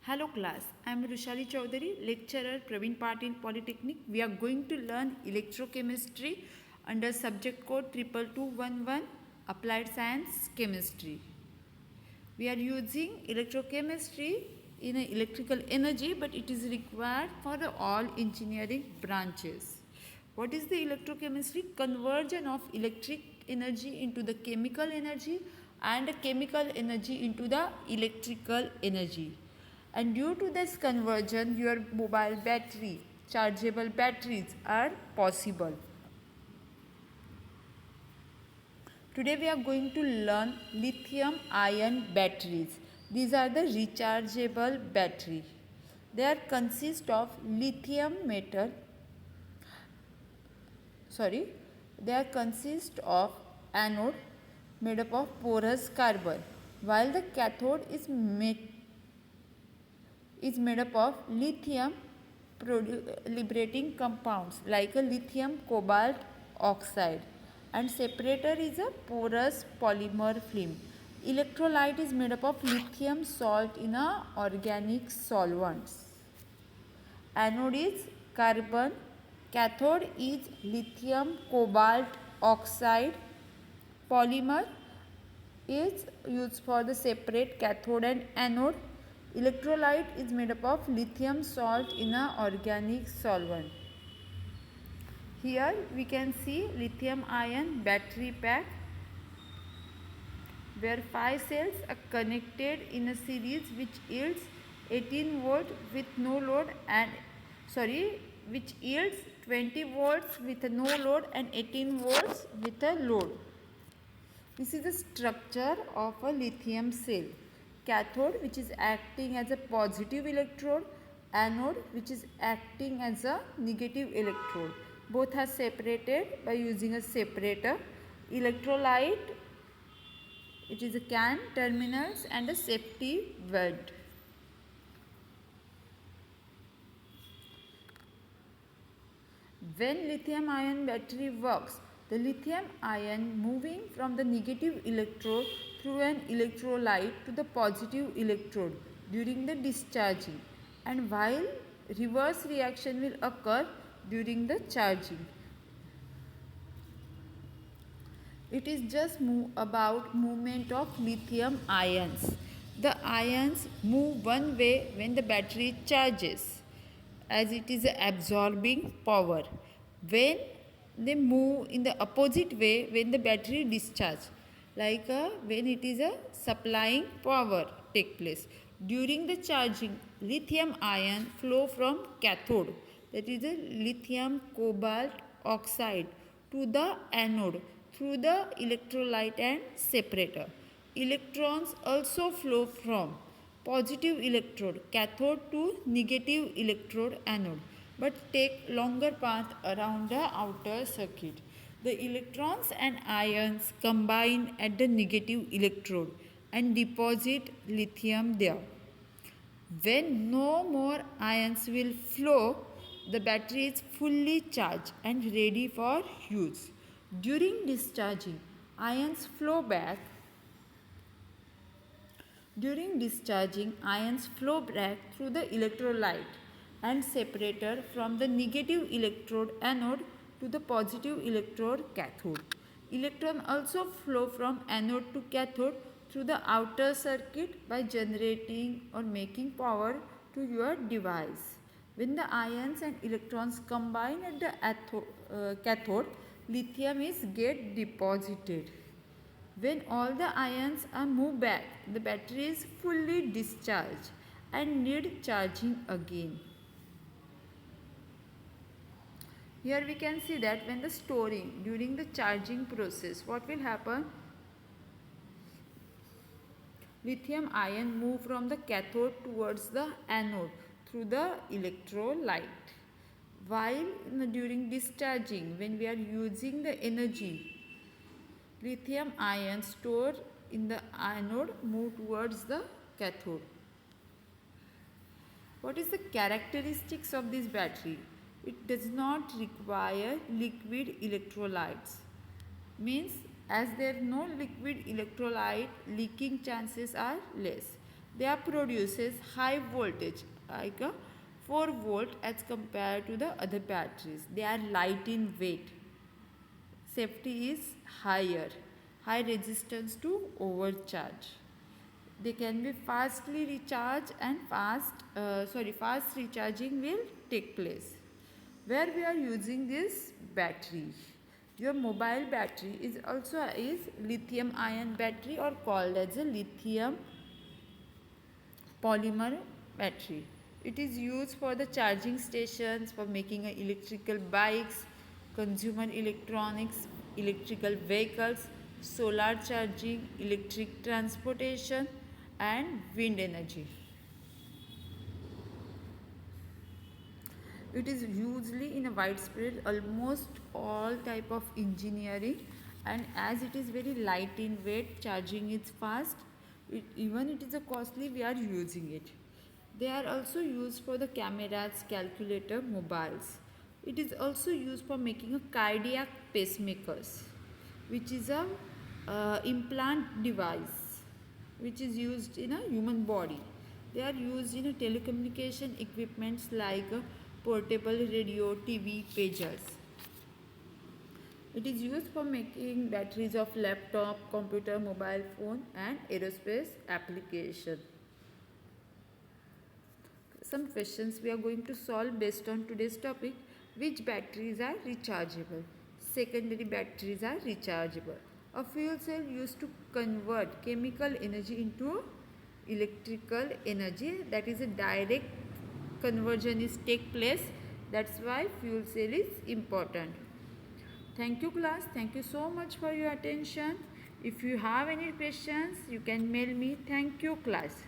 Hello class, I am Rushali Chaudhary, lecturer Praveen Patil Polytechnic. We are going to learn electrochemistry under subject code 22211 Applied Science Chemistry. We are using electrochemistry in electrical energy, but it is required for all engineering branches. What is the electrochemistry? Conversion of electric energy into the chemical energy and chemical energy into the electrical energy. And due to this conversion, your mobile battery, chargeable batteries are possible. Today we are going to learn lithium ion batteries. These are the rechargeable battery. They are consist of lithium metal. They are consist of anode made up of porous carbon, while the cathode is made up of lithium liberating compounds like a lithium cobalt oxide, and separator is a porous polymer film. Electrolyte is made up of lithium salt in a organic solvents. Anode is carbon, cathode is lithium cobalt oxide. Polymer is used for the separate cathode and anode. Electrolyte is made up of lithium salt in a organic solvent. Here we can see lithium ion battery pack where 5 cells are connected in a series which yields 18 volt with no load which yields 20 volts with no load and 18 volts with a load. This is the structure of a lithium cell. Cathode, which is acting as a positive electrode, anode, which is acting as a negative electrode. Both are separated by using a separator. Electrolyte, it is a can, terminals and a safety weld. When lithium ion battery works, the lithium ion moving from the negative electrode through an electrolyte to the positive electrode during the discharging, and while reverse reaction will occur during the charging. It is just about movement of lithium ions. The ions move one way when the battery charges, as it is absorbing power. When they move in the opposite way when the battery discharge, like when it is supplying power take place. During the charging, lithium ion flow from cathode, that is a lithium cobalt oxide, to the anode through the electrolyte and separator. Electrons also flow from positive electrode cathode to negative electrode anode, but take longer path around the outer circuit. The electrons and ions combine at the negative electrode and deposit lithium there. When no more ions will flow, the battery is fully charged and ready for use. During discharging, ions flow back. During discharging, ions flow back through the electrolyte and separator from the negative electrode anode to the positive electrode cathode. Electron also flow from anode to cathode through the outer circuit by generating or making power to your device. When the ions and electrons combine at the cathode, lithium is get deposited. When all the ions are moved back, the battery is fully discharged and need charging again. Here we can see that when the storing during the charging process, what will happen? Lithium ion move from the cathode towards the anode through the electrolyte. While during discharging, when we are using the energy, lithium ion stored in the anode move towards the cathode. What is the characteristics of this battery? It does not require liquid electrolytes. Means as there are no liquid electrolyte, leaking chances are less. They are produces high voltage like a 4 volt as compared to the other batteries. They are light in weight. Safety is higher. High resistance to overcharge. They can be fastly recharged and fast recharging will take place. Where we are using this battery, your mobile battery is also is lithium ion battery or called as a lithium polymer battery. It is used for the charging stations, for making electrical bikes, consumer electronics, electrical vehicles, solar charging, electric transportation, and wind energy. It is usually in a widespread almost all type of engineering, and as it is very light in weight, charging is fast, even it is a costly, we are using it. They are also used for the cameras, calculator, mobiles. It is also used for making a cardiac pacemakers, which is a implant device which is used in a human body. They are used in a telecommunication equipments like a portable radio, TV, pagers. It is used for making batteries of laptop, computer, mobile phone and aerospace application. Some questions we are going to solve based on today's topic. Which batteries are rechargeable? Secondary batteries are rechargeable. A fuel cell used to convert chemical energy into electrical energy, that is a direct conversion is take place. That's why fuel cell is important. Thank you class. Thank you so much for your attention. If you have any questions, you can mail me. Thank you class.